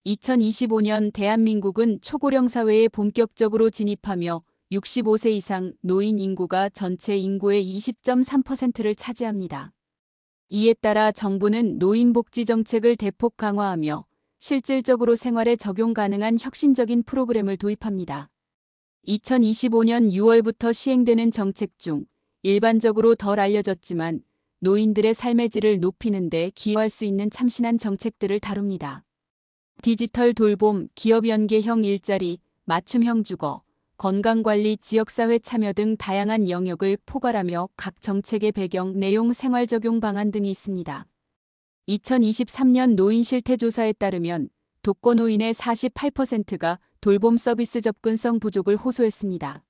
2025년 대한민국은 초고령 사회에 본격적으로 진입하며 65세 이상 노인 인구가 전체 인구의 20.3%를 차지합니다. 이에 따라 정부는 노인복지 정책을 대폭 강화하며 실질적으로 생활에 적용 가능한 혁신적인 프로그램을 도입합니다. 2025년 6월부터 시행되는 정책 중 일반적으로 덜 알려졌지만 노인들의 삶의 질을 높이는 데 기여할 수 있는 참신한 정책들을 다룹니다. 디지털 돌봄, 기업 연계형 일자리, 맞춤형 주거, 건강관리, 지역사회 참여 등 다양한 영역을 포괄하며 각 정책의 배경, 내용, 생활 적용 방안 등이 있습니다. 2023년 노인 실태조사에 따르면 독거노인의 48%가 돌봄 서비스 접근성 부족을 호소했습니다.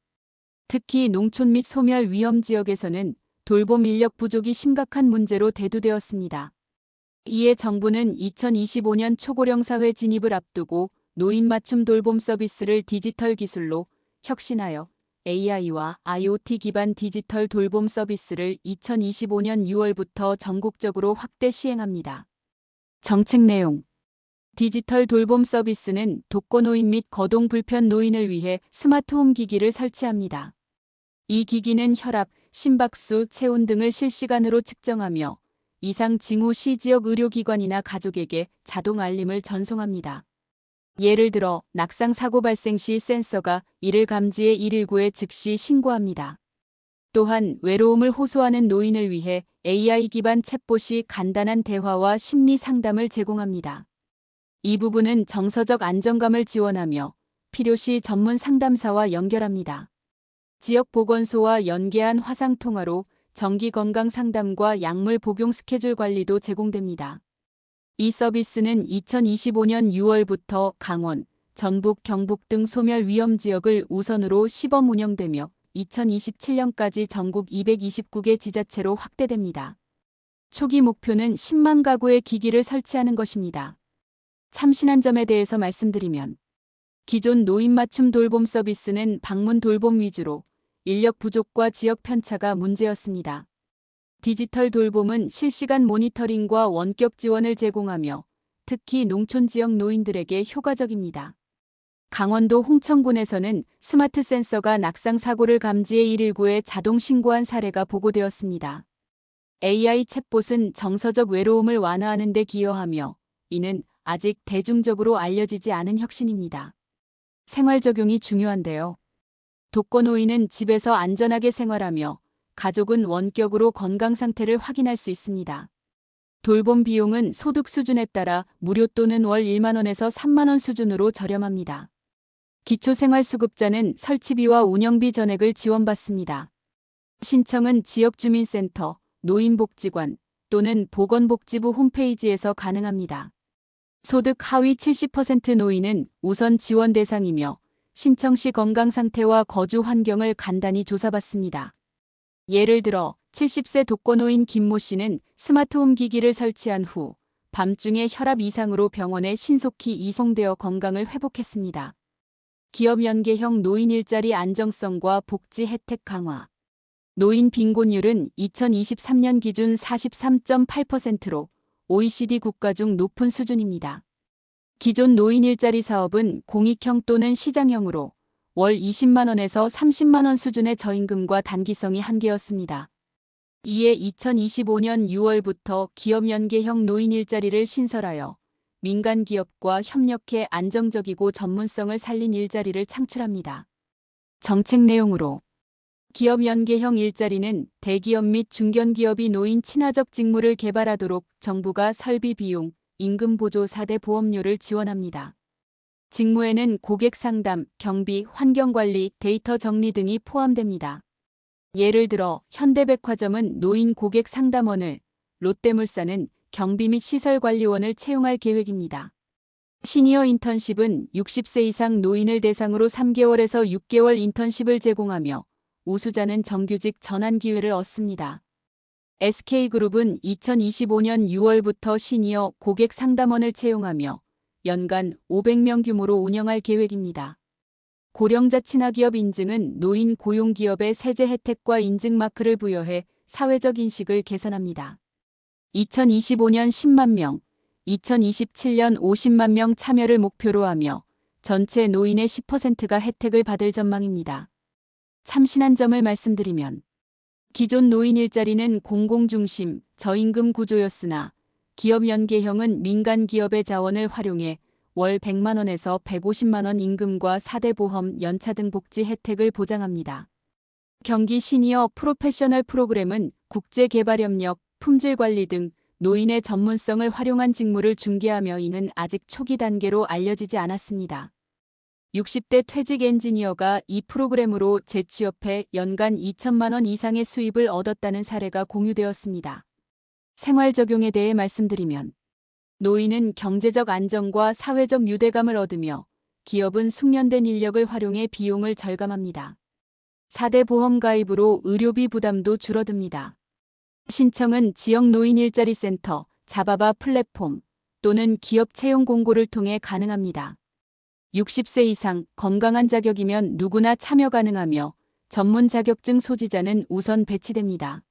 특히 농촌 및 소멸 위험 지역에서는 돌봄 인력 부족이 심각한 문제로 대두되었습니다. 이에 정부는 2025년 초고령 사회 진입을 앞두고 노인 맞춤 돌봄 서비스를 디지털 기술로 혁신하여 AI와 IoT 기반 디지털 돌봄 서비스를 2025년 6월부터 전국적으로 확대 시행합니다. 정책 내용: 디지털 돌봄 서비스는 독거노인 및 거동 불편 노인을 위해 스마트홈 기기를 설치합니다. 이 기기는 혈압, 심박수, 체온 등을 실시간으로 측정하며 이상 징후 시 지역 의료기관이나 가족에게 자동 알림을 전송합니다. 예를 들어 낙상 사고 발생 시 센서가 이를 감지해 119에 즉시 신고합니다. 또한 외로움을 호소하는 노인을 위해 AI 기반 챗봇이 간단한 대화와 심리 상담을 제공합니다. 이 부분은 정서적 안정감을 지원하며 필요시 전문 상담사와 연결합니다. 지역 보건소와 연계한 화상 통화로 정기 건강 상담과 약물 복용 스케줄 관리도 제공됩니다. 이 서비스는 2025년 6월부터 강원, 전북, 경북 등 소멸 위험 지역을 우선으로 시범 운영되며 2027년까지 전국 229개 지자체로 확대됩니다. 초기 목표는 10만 가구의 기기를 설치하는 것입니다. 참신한 점에 대해서 말씀드리면 기존 노인 맞춤 돌봄 서비스는 방문 돌봄 위주로 인력 부족과 지역 편차가 문제였습니다. 디지털 돌봄은 실시간 모니터링과 원격 지원을 제공하며 특히 농촌 지역 노인들에게 효과적입니다. 강원도 홍천군에서는 스마트 센서가 낙상 사고를 감지해 119에 자동 신고한 사례가 보고되었습니다. AI 챗봇은 정서적 외로움을 완화하는 데 기여하며 이는 아직 대중적으로 알려지지 않은 혁신입니다. 생활 적용이 중요한데요. 독거노인은 집에서 안전하게 생활하며 가족은 원격으로 건강 상태를 확인할 수 있습니다. 돌봄 비용은 소득 수준에 따라 무료 또는 월 1만 원에서 3만 원 수준으로 저렴합니다. 기초생활수급자는 설치비와 운영비 전액을 지원받습니다. 신청은 지역주민센터, 노인복지관 또는 보건복지부 홈페이지에서 가능합니다. 소득 하위 70% 노인은 우선 지원 대상이며 신청 시 건강 상태와 거주 환경을 간단히 조사받습니다. 예를 들어 70세 독거노인 김모 씨는 스마트홈 기기를 설치한 후 밤중에 혈압 이상으로 병원에 신속히 이송되어 건강을 회복했습니다. 기업 연계형 노인 일자리 안정성과 복지 혜택 강화. 노인 빈곤율은 2023년 기준 43.8%로 OECD 국가 중 높은 수준입니다. 기존 노인 일자리 사업은 공익형 또는 시장형으로 월 20만 원에서 30만 원 수준의 저임금과 단기성이 한계였습니다. 이에 2025년 6월부터 기업 연계형 노인 일자리를 신설하여 민간 기업과 협력해 안정적이고 전문성을 살린 일자리를 창출합니다. 정책 내용으로 기업 연계형 일자리는 대기업 및 중견기업이 노인 친화적 직무를 개발하도록 정부가 설비 비용, 임금 보조 4대 보험료를 지원합니다. 직무에는 고객 상담, 경비, 환경관리, 데이터 정리 등이 포함됩니다. 예를 들어 현대백화점은 노인 고객 상담원을, 롯데물산은 경비 및 시설관리원을 채용할 계획입니다. 시니어 인턴십은 60세 이상 노인을 대상으로 3개월에서 6개월 인턴십을 제공하며 우수자는 정규직 전환 기회를 얻습니다. SK그룹은 2025년 6월부터 시니어 고객 상담원을 채용하며 연간 500명 규모로 운영할 계획입니다. 고령자 친화기업 인증은 노인 고용기업의 세제 혜택과 인증 마크를 부여해 사회적 인식을 개선합니다. 2025년 10만 명, 2027년 50만 명 참여를 목표로 하며 전체 노인의 10%가 혜택을 받을 전망입니다. 참신한 점을 말씀드리면 기존 노인 일자리는 공공중심, 저임금 구조였으나 기업 연계형은 민간 기업의 자원을 활용해 월 100만 원에서 150만 원 임금과 4대 보험, 연차 등 복지 혜택을 보장합니다. 경기 시니어 프로페셔널 프로그램은 국제개발협력, 품질관리 등 노인의 전문성을 활용한 직무를 중개하며 이는 아직 초기 단계로 알려지지 않았습니다. 60대 퇴직 엔지니어가 이 프로그램으로 재취업해 연간 2천만 원 이상의 수입을 얻었다는 사례가 공유되었습니다. 생활 적용에 대해 말씀드리면 노인은 경제적 안정과 사회적 유대감을 얻으며 기업은 숙련된 인력을 활용해 비용을 절감합니다. 4대 보험 가입으로 의료비 부담도 줄어듭니다. 신청은 지역 노인 일자리 센터, 자바바 플랫폼 또는 기업 채용 공고를 통해 가능합니다. 60세 이상 건강한 자격이면 누구나 참여 가능하며 전문 자격증 소지자는 우선 배치됩니다.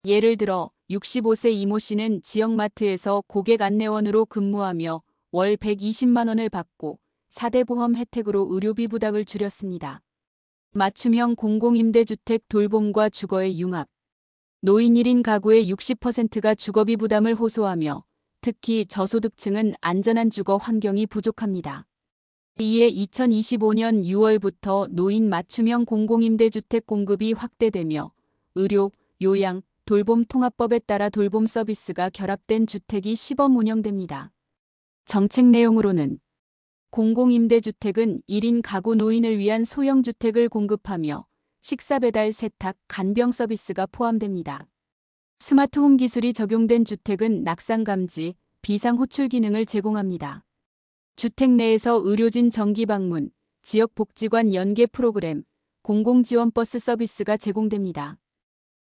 예를 들어 65세 이모 씨는 지역 마트에서 고객 안내원으로 근무하며 월 120만 원을 받고 4대 보험 혜택으로 의료비 부담을 줄였습니다. 맞춤형 공공임대주택 돌봄과 주거의 융합. 노인 1인 가구의 60%가 주거비 부담을 호소하며 특히 저소득층은 안전한 주거 환경이 부족합니다. 이에 2025년 6월부터 노인 맞춤형 공공임대주택 공급이 확대되며 의료, 요양, 돌봄 통합법에 따라 돌봄 서비스가 결합된 주택이 시범 운영됩니다. 정책 내용으로는 공공임대주택은 1인 가구 노인을 위한 소형주택을 공급하며 식사 배달, 세탁, 간병 서비스가 포함됩니다. 스마트홈 기술이 적용된 주택은 낙상 감지, 비상 호출 기능을 제공합니다. 주택 내에서 의료진 정기 방문, 지역복지관 연계 프로그램, 공공지원버스 서비스가 제공됩니다.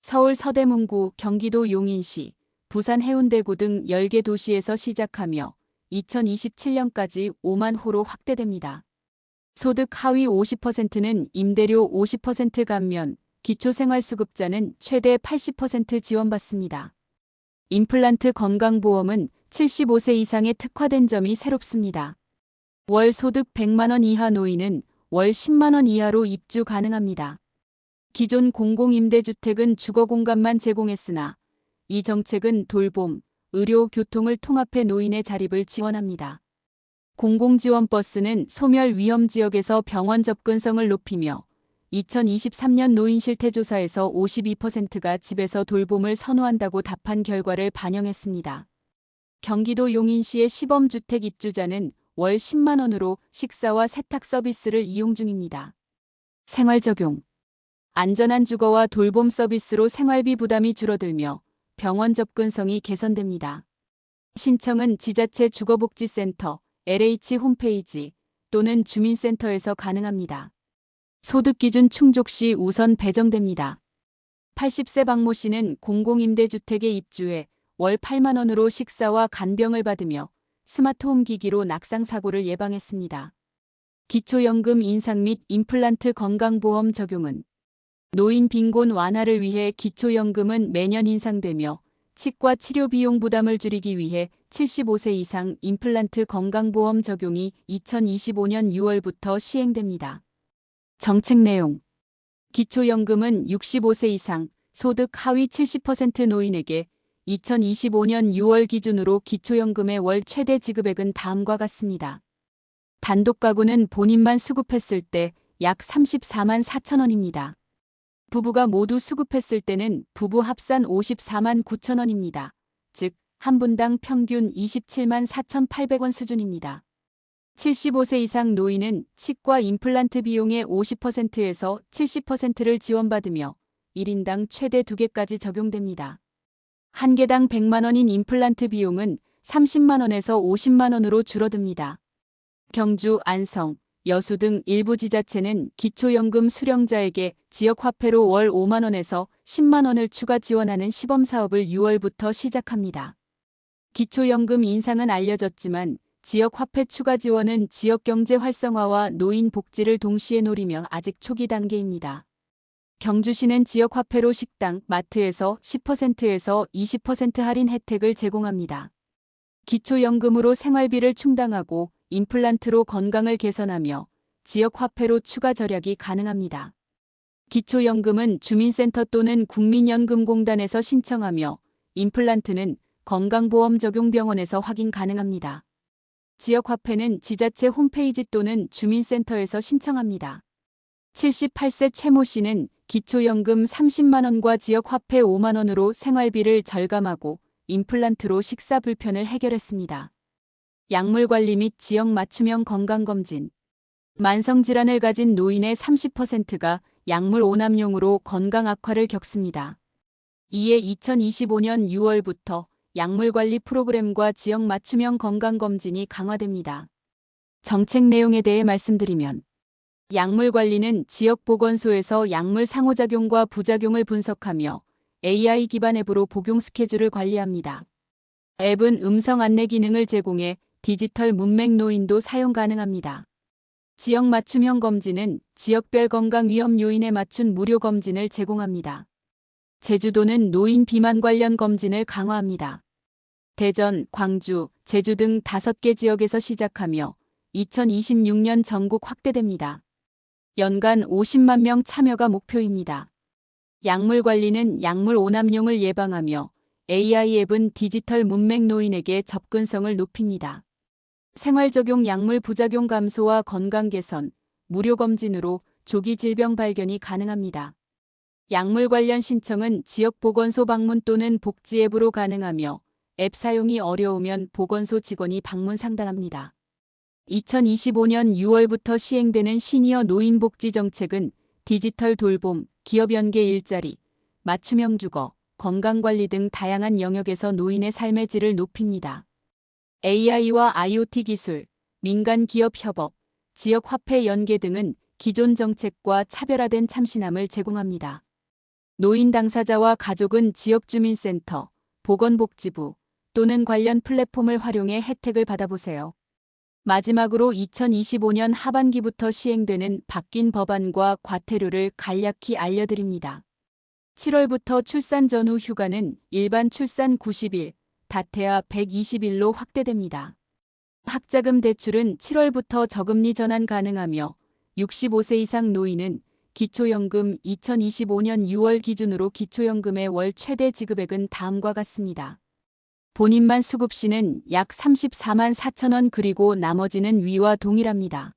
서울 서대문구, 경기도 용인시, 부산 해운대구 등 10개 도시에서 시작하며 2027년까지 5만 호로 확대됩니다. 소득 하위 50%는 임대료 50% 감면, 기초생활수급자는 최대 80% 지원받습니다. 임플란트 건강보험은 75세 이상에 특화된 점이 새롭습니다. 월 소득 100만 원 이하 노인은 월 10만 원 이하로 입주 가능합니다. 기존 공공임대주택은 주거공간만 제공했으나 이 정책은 돌봄, 의료, 교통을 통합해 노인의 자립을 지원합니다. 공공지원버스는 소멸 위험 지역에서 병원 접근성을 높이며 2023년 노인 실태조사에서 52%가 집에서 돌봄을 선호한다고 답한 결과를 반영했습니다. 경기도 용인시의 시범주택 입주자는 월 10만 원으로 식사와 세탁 서비스를 이용 중입니다. 생활 적용. 안전한 주거와 돌봄 서비스로 생활비 부담이 줄어들며 병원 접근성이 개선됩니다. 신청은 지자체 주거복지센터, LH 홈페이지 또는 주민센터에서 가능합니다. 소득기준 충족 시 우선 배정됩니다. 80세 박모 씨는 공공임대주택에 입주해 월 8만 원으로 식사와 간병을 받으며 스마트홈 기기로 낙상 사고를 예방했습니다. 기초연금 인상 및 임플란트 건강보험 적용은 노인 빈곤 완화를 위해 기초연금은 매년 인상되며 치과 치료 비용 부담을 줄이기 위해 75세 이상 임플란트 건강보험 적용이 2025년 6월부터 시행됩니다. 정책 내용. 기초연금은 65세 이상 소득 하위 70% 노인에게 2025년 6월 기준으로 기초연금의 월 최대 지급액은 다음과 같습니다. 단독 가구는 본인만 수급했을 때 약 34만 4천 원입니다. 부부가 모두 수급했을 때는 부부 합산 54만 9천 원입니다. 즉, 한 분당 평균 27만 4,800원 수준입니다. 75세 이상 노인은 치과 임플란트 비용의 50%에서 70%를 지원받으며 1인당 최대 2개까지 적용됩니다. 한 개당 100만 원인 임플란트 비용은 30만 원에서 50만 원으로 줄어듭니다. 경주, 안성, 여수 등 일부 지자체는 기초연금 수령자에게 지역화폐로 월 5만 원에서 10만 원을 추가 지원하는 시범사업을 6월부터 시작합니다. 기초연금 인상은 알려졌지만 지역화폐 추가 지원은 지역경제 활성화와 노인 복지를 동시에 노리며 아직 초기 단계입니다. 경주시는 지역화폐로 식당, 마트에서 10%에서 20% 할인 혜택을 제공합니다. 기초연금으로 생활비를 충당하고 임플란트로 건강을 개선하며 지역화폐로 추가 절약이 가능합니다. 기초연금은 주민센터 또는 국민연금공단에서 신청하며 임플란트는 건강보험적용병원에서 확인 가능합니다. 지역화폐는 지자체 홈페이지 또는 주민센터에서 신청합니다. 78세 최모 씨는 기초연금 30만 원과 지역화폐 5만 원으로 생활비를 절감하고 임플란트로 식사 불편을 해결했습니다. 약물관리 및 지역 맞춤형 건강검진. 만성질환을 가진 노인의 30%가 약물 오남용으로 건강 악화를 겪습니다. 이에 2025년 6월부터 약물관리 프로그램과 지역 맞춤형 건강검진이 강화됩니다. 정책 내용에 대해 말씀드리면 약물관리는 지역보건소에서 약물 상호작용과 부작용을 분석하며 AI 기반 앱으로 복용 스케줄을 관리합니다. 앱은 음성 안내 기능을 제공해 디지털 문맥 노인도 사용 가능합니다. 지역 맞춤형 검진은 지역별 건강 위험 요인에 맞춘 무료 검진을 제공합니다. 제주도는 노인 비만 관련 검진을 강화합니다. 대전, 광주, 제주 등 5개 지역에서 시작하며 2026년 전국 확대됩니다. 연간 50만 명 참여가 목표입니다. 약물 관리는 약물 오남용을 예방하며 AI 앱은 디지털 문맥 노인에게 접근성을 높입니다. 생활적용 약물 부작용 감소와 건강 개선, 무료 검진으로 조기 질병 발견이 가능합니다. 약물 관련 신청은 지역보건소 방문 또는 복지 앱으로 가능하며 앱 사용이 어려우면 보건소 직원이 방문 상담합니다. 2025년 6월부터 시행되는 시니어 노인복지 정책은 디지털 돌봄, 기업 연계 일자리, 맞춤형 주거, 건강관리 등 다양한 영역에서 노인의 삶의 질을 높입니다. AI와 IoT 기술, 민간 기업 협업, 지역 화폐 연계 등은 기존 정책과 차별화된 참신함을 제공합니다. 노인 당사자와 가족은 지역주민센터, 보건복지부 또는 관련 플랫폼을 활용해 혜택을 받아보세요. 마지막으로 2025년 하반기부터 시행되는 바뀐 법안과 과태료를 간략히 알려드립니다. 7월부터 출산 전후 휴가는 일반 출산 90일, 다태아 120일로 확대됩니다. 학자금 대출은 7월부터 저금리 전환 가능하며 65세 이상 노인은 기초연금 2025년 6월 기준으로 기초연금의 월 최대 지급액은 다음과 같습니다. 본인만 수급 시는 약 34만 4천 원 그리고 나머지는 위와 동일합니다.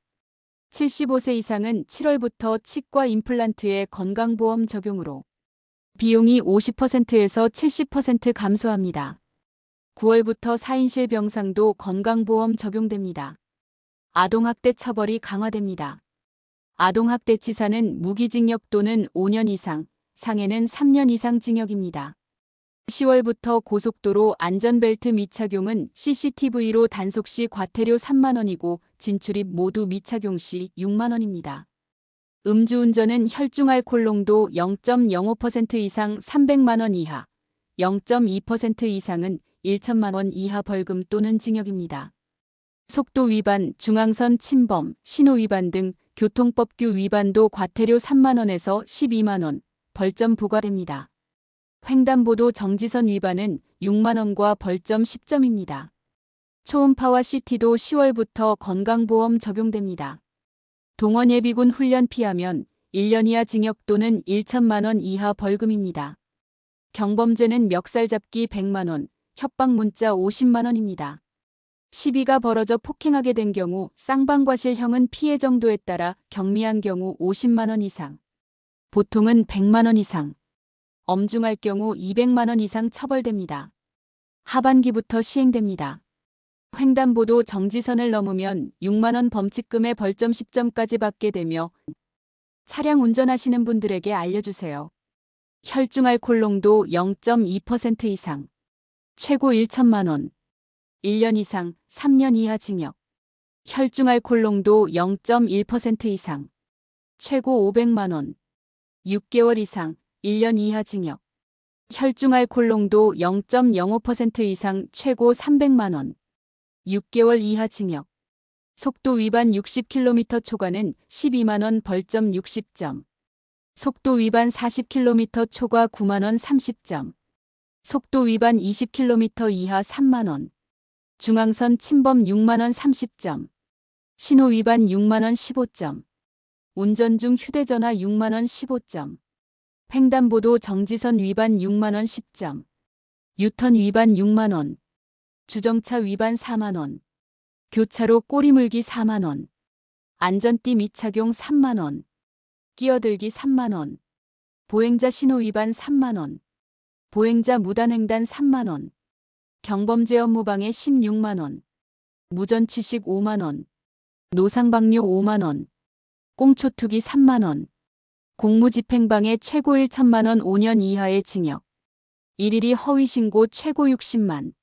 75세 이상은 7월부터 치과 임플란트의 건강보험 적용으로 비용이 50%에서 70% 감소합니다. 9월부터 4인실 병상도 건강보험 적용됩니다. 아동학대 처벌이 강화됩니다. 아동학대치사는 무기징역 또는 5년 이상, 상해는 3년 이상 징역입니다. 10월부터 고속도로 안전벨트 미착용은 CCTV로 단속 시 과태료 3만 원이고 진출입 모두 미착용 시 6만 원입니다. 음주운전은 혈중 알코올 농도 0.05% 이상 300만 원 이하, 0.2% 이상은 1천만 원 이하 벌금 또는 징역입니다. 속도 위반, 중앙선 침범, 신호 위반 등 교통법규 위반도 과태료 3만 원에서 12만 원, 벌점 부과됩니다. 횡단보도 정지선 위반은 6만 원과 벌점 10점입니다. 초음파와 CT도 10월부터 건강보험 적용됩니다. 동원예비군 훈련 피하면 1년 이하 징역 또는 1천만 원 이하 벌금입니다. 경범죄는 멱살 잡기 100만 원, 협박 문자 50만 원입니다. 시비가 벌어져 폭행하게 된 경우 쌍방과실형은 피해 정도에 따라 경미한 경우 50만 원 이상, 보통은 100만 원 이상, 엄중할 경우 200만 원 이상 처벌됩니다. 하반기부터 시행됩니다. 횡단보도 정지선을 넘으면 6만 원 범칙금의 벌점 10점까지 받게 되며 차량 운전하시는 분들에게 알려주세요. 혈중 알코올 농도 0.2% 이상, 최고 1천만 원, 1년 이상 3년 이하 징역. 혈중 알코올 농도 0.1% 이상, 최고 500만 원, 6개월 이상 1년 이하 징역. 혈중 알코올 농도 0.05% 이상 최고 300만 원, 6개월 이하 징역. 속도 위반 60km 초과는 12만 원 벌점 60점. 속도 위반 40km 초과 9만 원 30점. 속도 위반 20km 이하 3만 원. 중앙선 침범 6만원 30점. 신호 위반 6만원 15점. 운전 중 휴대전화 6만원 15점. 횡단보도 정지선 위반 6만원 10점. 유턴 위반 6만원. 주정차 위반 4만원. 교차로 꼬리물기 4만원. 안전띠 미착용 3만원. 끼어들기 3만원. 보행자 신호 위반 3만원. 보행자 무단횡단 3만원. 경범죄 업무방해 16만원. 무전 취식 5만원. 노상방뇨 5만원. 꽁초투기 3만원. 공무집행방해 최고 1천만원 5년 이하의 징역. 일일이 허위신고 최고 60만.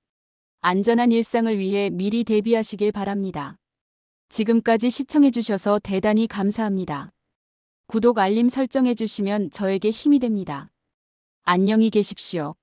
안전한 일상을 위해 미리 대비하시길 바랍니다. 지금까지 시청해주셔서 대단히 감사합니다. 구독 알림 설정해주시면 저에게 힘이 됩니다. 안녕히 계십시오.